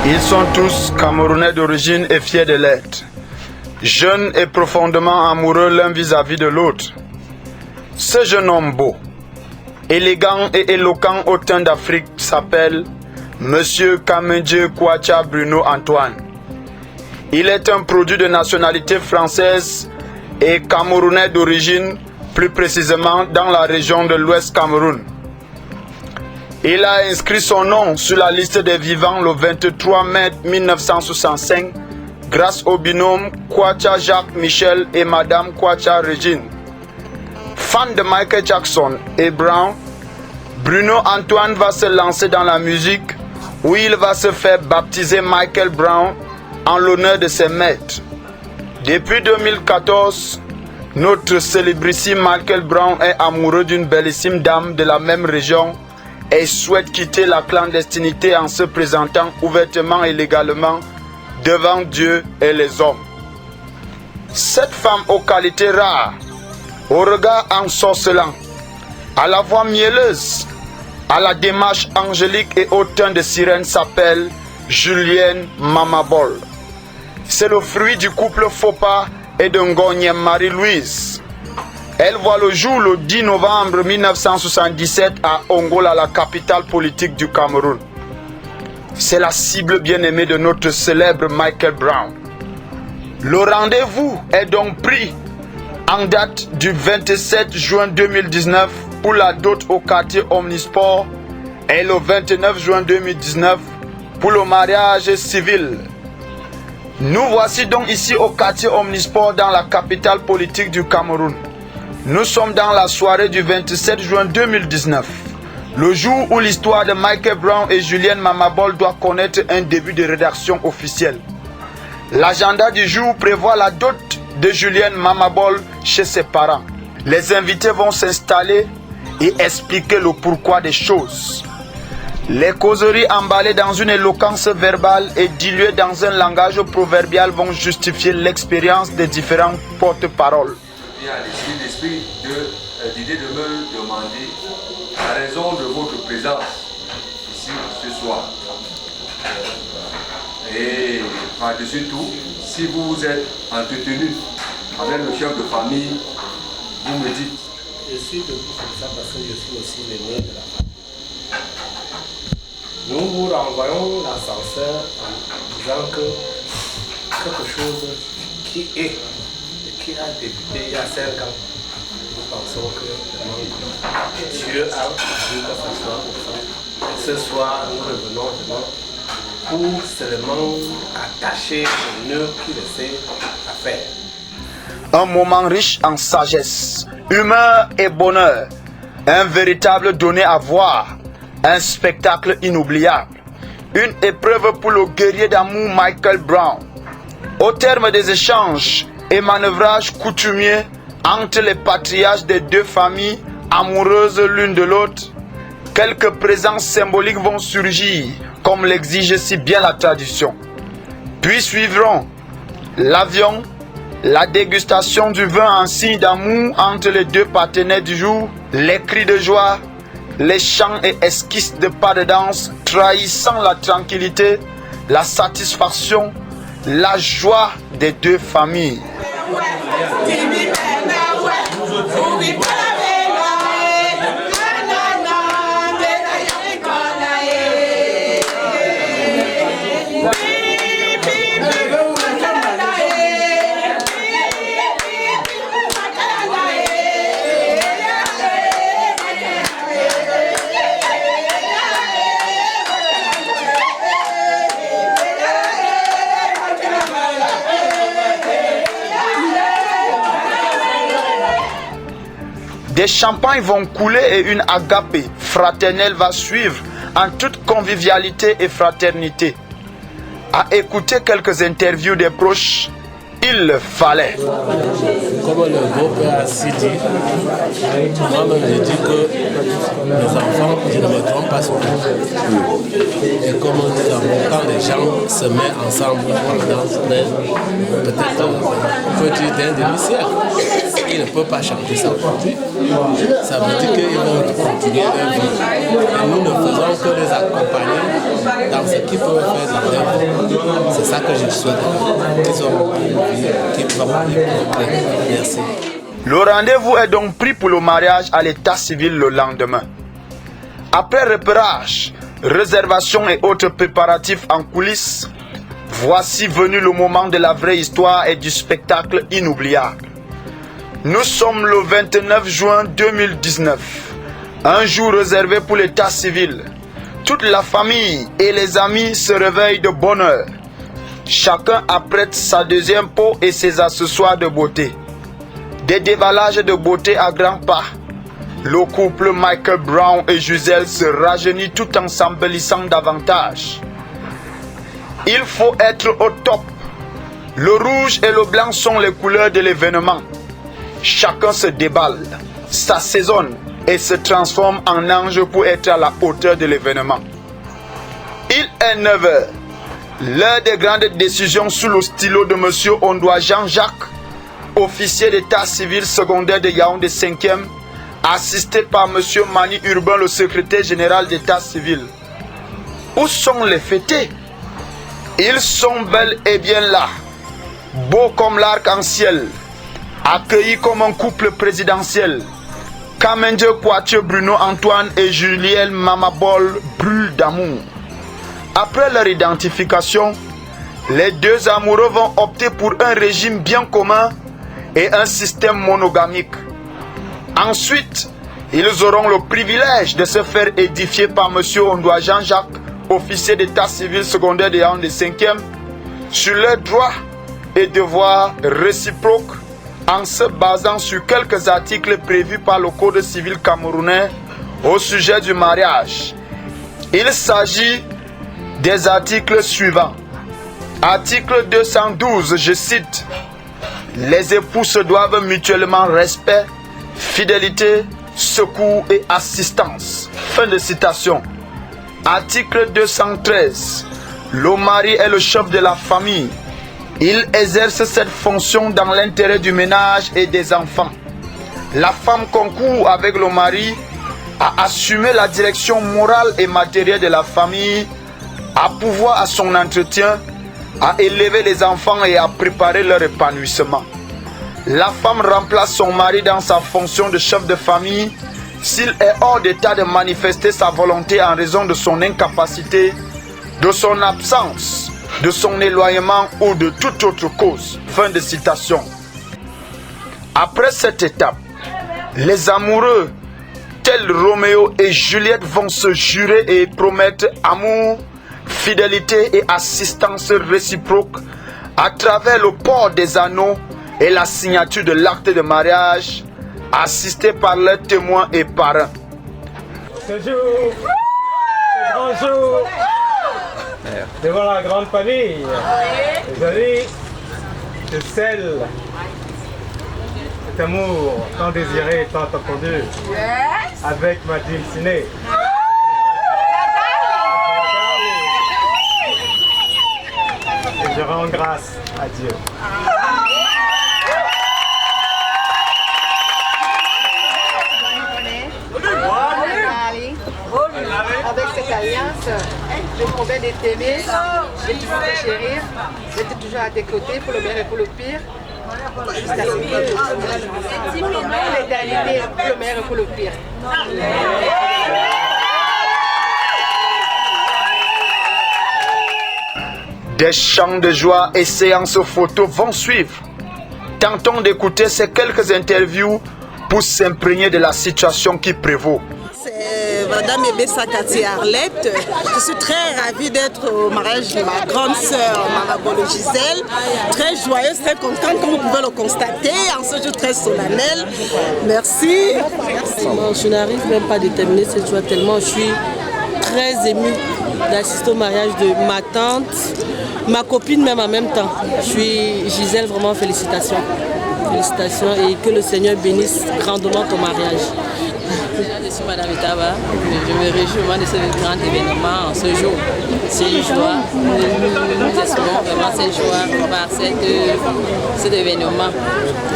Ils sont tous Camerounais d'origine et fiers de l'être. Jeunes et profondément amoureux l'un vis-à-vis de l'autre. Ce jeune homme beau, élégant et éloquent au teint d'Afrique s'appelle Monsieur Kamendje Kwacha Bruno Antoine. Il est un produit de nationalité française et camerounais d'origine, plus précisément dans la région de l'Ouest Cameroun. Il a inscrit son nom sur la liste des vivants le 23 mai 1965 grâce au binôme Kwacha Jacques Michel et Madame Kwacha Régine. Fan de Michael Jackson et Brown, Bruno Antoine va se lancer dans la musique où il va se faire baptiser Michael Brown en l'honneur de ses maîtres. Depuis 2014, notre célébrissime Michael Brown est amoureux d'une bellissime dame de la même région et souhaite quitter la clandestinité en se présentant ouvertement et légalement devant Dieu et les hommes. Cette femme aux qualités rares, au regard ensorcelant, à la voix mielleuse, à la démarche angélique et au teint de sirène s'appelle Julienne Mamabol. C'est le fruit du couple Fopa et de Ngonyem Marie-Louise. Elle voit le jour le 10 novembre 1977 à Ongola, la capitale politique du Cameroun. C'est la cible bien-aimée de notre célèbre Michael Brown. Le rendez-vous est donc pris en date du 27 juin 2019 pour la dot au quartier Omnisport et le 29 juin 2019 pour le mariage civil. Nous voici donc ici au quartier Omnisport dans la capitale politique du Cameroun. Nous sommes dans la soirée du 27 juin 2019, le jour où l'histoire de Michael Brown et Julienne Mamabol doit connaître un début de rédaction officielle. L'agenda du jour prévoit la dot de Julienne Mamabol chez ses parents. Les invités vont s'installer et expliquer le pourquoi des choses. Les causeries emballées dans une éloquence verbale et diluées dans un langage proverbial vont justifier l'expérience des différents porte-paroles. Il y a l'esprit d'idée de me demander la raison de votre présence ici ce soir. Et par-dessus tout, si vous vous êtes entretenu avec le chef de famille, vous me dites. Je suis debout comme ça parce que je suis aussi l'aîné de la famille. Nous vous renvoyons l'ascenseur en disant que quelque chose qui est et qui a débuté il y a 5 ans, nous pensons que Dieu a voulu que ça soit pour ça. Et ce soir, nous revenons demain pour seulement attacher le nœud qui reste à faire. Un moment riche en sagesse, humeur et bonheur, un véritable donné à voir, un spectacle inoubliable, une épreuve pour le guerrier d'amour Michael Brown. Au terme des échanges et manœuvrages coutumiers entre les patriarches des deux familles amoureuses l'une de l'autre, quelques présences symboliques vont surgir, comme l'exige si bien la tradition. Puis suivront l'avion, la dégustation du vin en signe d'amour entre les deux partenaires du jour, les cris de joie, les chants et esquisses de pas de danse trahissant la tranquillité, la satisfaction, la joie des deux familles. Des champagnes vont couler et une agapée fraternelle va suivre en toute convivialité et fraternité. À écouter quelques interviews des proches, il le fallait. Comme le beau-père a si dit, moi-même je dis que les enfants, je ne me trompe pas souvent. Et comme nous avons, quand les gens se mettent ensemble pendant peut-être, on peut dire d'un demi-siècle, ils ne peuvent pas changer ça aujourd'hui. Ça veut dire qu'ils vont continuer leur vie. Et nous ne faisons que les accompagner dans ce qu'ils peuvent faire dans leur vie. C'est ça que je souhaite. Qu'ils ont qu'ils vont Merci. Le rendez-vous est donc pris pour le mariage à l'état civil le lendemain. Après repérage, réservation et autres préparatifs en coulisses, voici venu le moment de la vraie histoire et du spectacle inoubliable. Nous sommes le 29 juin 2019, un jour réservé pour l'état civil. Toute la famille et les amis se réveillent de bonne heure. Chacun apprête sa deuxième peau et ses accessoires de beauté. Des déballages de beauté à grands pas. Le couple Michael Brown et Gisèle se rajeunit tout en s'embellissant davantage. Il faut être au top. Le rouge et le blanc sont les couleurs de l'événement. Chacun se déballe, s'assaisonne et se transforme en ange pour être à la hauteur de l'événement. Il est 9 h. L'heure des grandes décisions sous le stylo de M. Ondoa Jean-Jacques, officier d'état civil secondaire de Yaoundé 5e, assisté par M. Mani Urbain, le secrétaire général d'état civil. Où sont les fêtés? Ils sont bel et bien là, beaux comme l'arc-en-ciel, accueillis comme un couple présidentiel. Kamenge Poitiers, Bruno Antoine et Juliel Mamabol brûlent d'amour. Après leur identification, les deux amoureux vont opter pour un régime bien commun et un système monogamique. Ensuite, ils auront le privilège de se faire édifier par M. Ondoa Jean-Jacques, officier d'état civil secondaire de Yaoundé 5e, sur leurs droits et devoirs réciproques en se basant sur quelques articles prévus par le Code civil camerounais au sujet du mariage. Il s'agit des articles suivants. Article 212, je cite: les époux se doivent mutuellement respect, fidélité, secours et assistance. Fin de citation. Article 213. Le mari est le chef de la famille. Il exerce cette fonction dans l'intérêt du ménage et des enfants. La femme concourt avec le mari à assumer la direction morale et matérielle de la famille, à pouvoir à son entretien, à élever les enfants et à préparer leur épanouissement. La femme remplace son mari dans sa fonction de chef de famille s'il est hors d'état de manifester sa volonté en raison de son incapacité, de son absence, de son éloignement ou de toute autre cause. Fin de citation. Après cette étape, les amoureux, tels Roméo et Juliette, vont se jurer et promettre amour, fidélité et assistance réciproque à travers le port des anneaux et la signature de l'acte de mariage, assisté par leurs témoins et parrains. Ce jour, ce grand jour, devant la grande famille, les amis, je scelle cet amour tant désiré et tant attendu avec ma dulcinée. Et je rends grâce à Dieu. Avec cette alliance, je promets de t'aimer, de toujours te chérir, d'être toujours à tes côtés pour le meilleur et pour le pire, jusqu'à ce que pour l'éternité, pour le meilleur et pour le pire. Des chants de joie et séances photos vont suivre. Tentons d'écouter ces quelques interviews pour s'imprégner de la situation qui prévaut. C'est Madame Ebessa Kati Arlette. Je suis très ravie d'être au mariage de ma grande sœur, Mamabolo Gisèle. Très joyeuse, très contente, comme vous pouvez le constater, en ce jour très solennel. Merci. Bon, je n'arrive même pas à déterminer cette joie tellement je suis très émue d'assister au mariage de ma tante, ma copine même en même temps. Je suis Gisèle, vraiment félicitations. Félicitations et que le Seigneur bénisse grandement ton mariage. suis Madame Itaba. Je me réjouis vraiment de ce grand événement en ce jour. C'est une joie. Nous espérons vraiment cette joie par cet événement.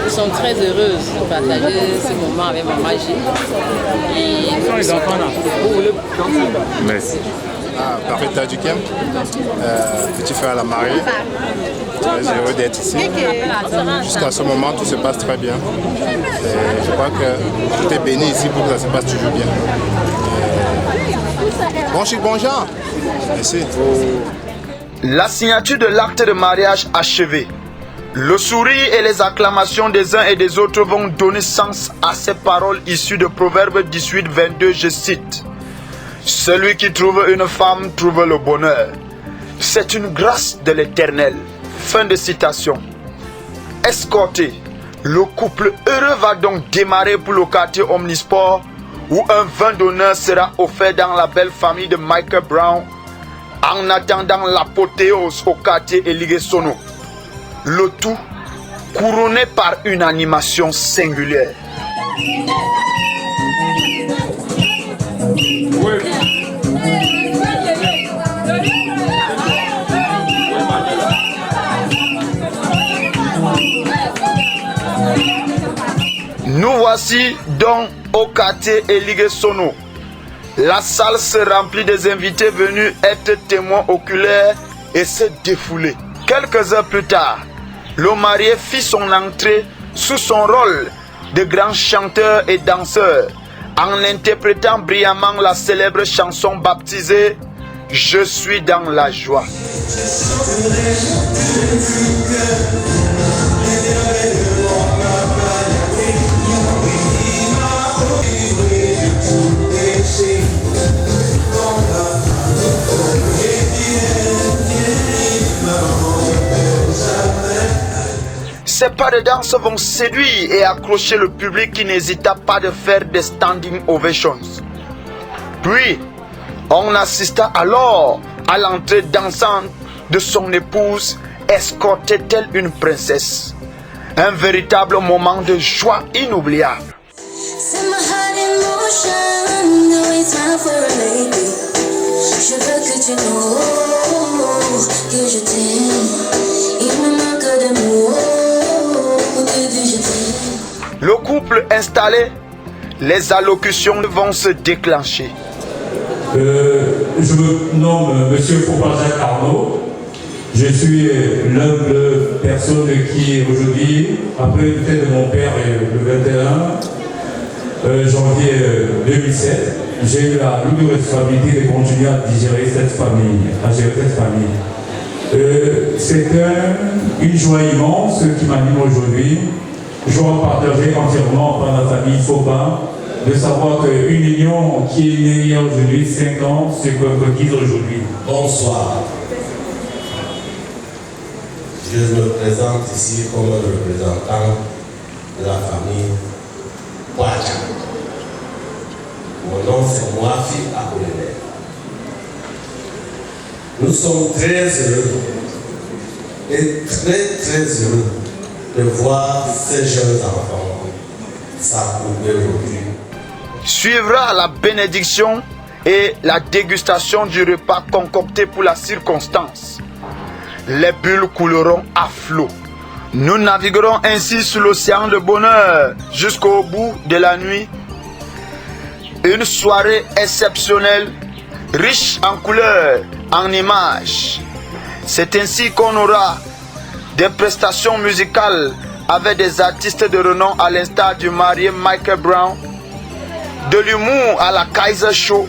Nous sommes très heureuses de partager ce moment avec Maman J. Merci. Parfait Dukem, petit frère à la mariée. Très heureux d'être ici. Jusqu'à ce moment, tout se passe très bien. Et je crois que tout est béni ici pour que ça se passe toujours bien. Bon chic, bon genre. Merci. La signature de l'acte de mariage achevé. Le sourire et les acclamations des uns et des autres vont donner sens à ces paroles issues de Proverbe 18, 22, je cite. Celui qui trouve une femme trouve le bonheur. C'est une grâce de l'Éternel. Fin de citation. Escorté, le couple heureux va donc démarrer pour le quartier Omnisport où un vin d'honneur sera offert dans la belle famille de Michael Brown en attendant l'apothéose au quartier Eligesono. Le tout couronné par une animation singulière. Nous voici donc au quartier Eligesono. La salle se remplit des invités venus être témoins oculaires et se défouler. Quelques heures plus tard, le marié fit son entrée sous son rôle de grand chanteur et danseur en interprétant brillamment la célèbre chanson baptisée « Je suis dans la joie ». Ces pas de danse vont séduire et accrocher le public qui n'hésita pas de faire des standing ovations. Puis, on assista alors à l'entrée dansante de son épouse, escortée telle une princesse. Un véritable moment de joie inoubliable. Je veux que tu know que je t'aime. Il me manque de mots pour te dire je t'aime. Le couple installé, les allocutions vont se déclencher. Je me nomme Monsieur Faubourg-Jacques Arnaud. Je suis l'humble personne qui aujourd'hui, après le décès de mon père le 21 janvier 2007, j'ai eu la lourde responsabilité de continuer à gérer cette famille. C'est une joie immense qui m'anime aujourd'hui. Joie partagée entièrement par la famille Faubourg, de savoir qu'une union qui est née il y a aujourd'hui 5 ans se concrétise aujourd'hui. Bonsoir. Je me présente ici comme le représentant de la famille Boacha. Mon nom c'est Moafi Akoulene. Nous sommes très heureux et très heureux de voir ces jeunes enfants s'accouper aujourd'hui. Suivra la bénédiction et la dégustation du repas concocté pour la circonstance. Les bulles couleront à flot. Nous naviguerons ainsi sur l'océan de bonheur jusqu'au bout de la nuit. Une soirée exceptionnelle, riche en couleurs, en images. C'est ainsi qu'on aura des prestations musicales avec des artistes de renom à l'instar du marié Michael Brown, de l'humour à la Kaiser Show.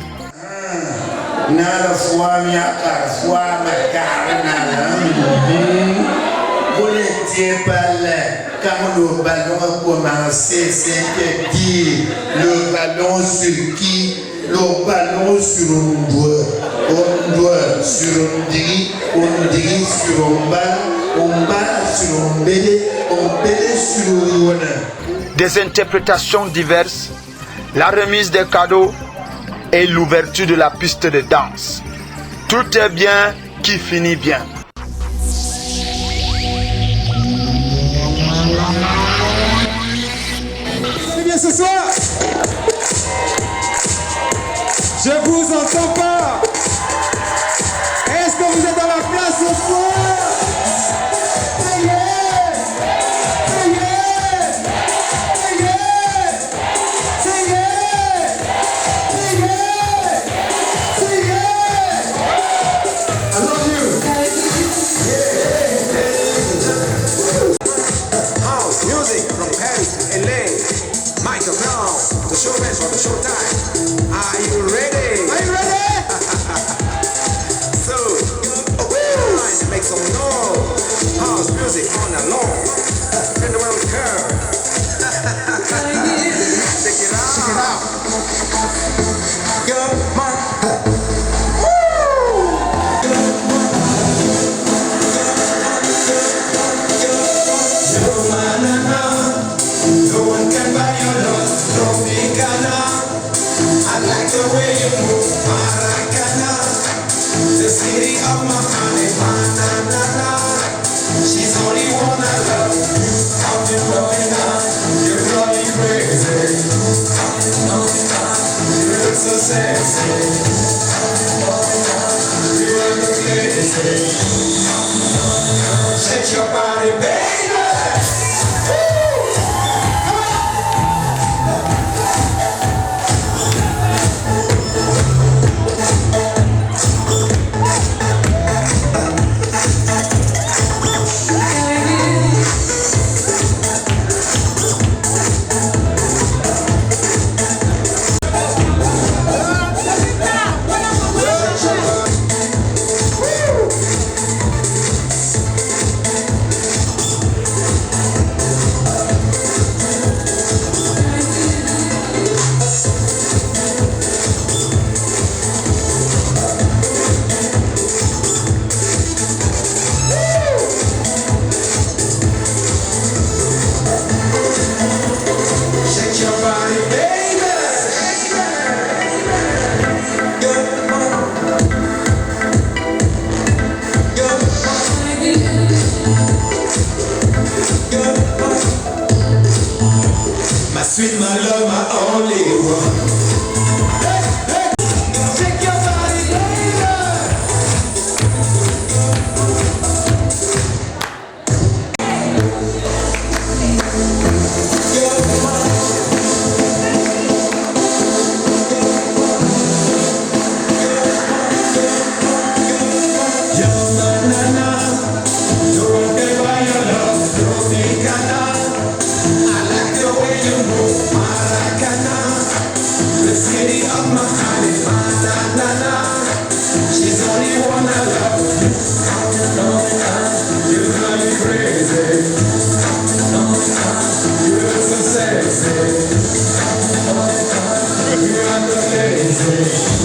Quand le ballon a commencé, c'était dit le ballon sur qui? Le ballon sur un doigt sur un dri, sur un bas sur un bélé sur un rône. Des interprétations diverses, la remise des cadeaux et l'ouverture de la piste de danse. Tout est bien qui finit bien. C'est bien ce soir. Je vous entends pas. Est-ce que vous êtes dans la place ce soir? Shake your body, baby. My sweet, my love, my only one. Shake your body, sexy.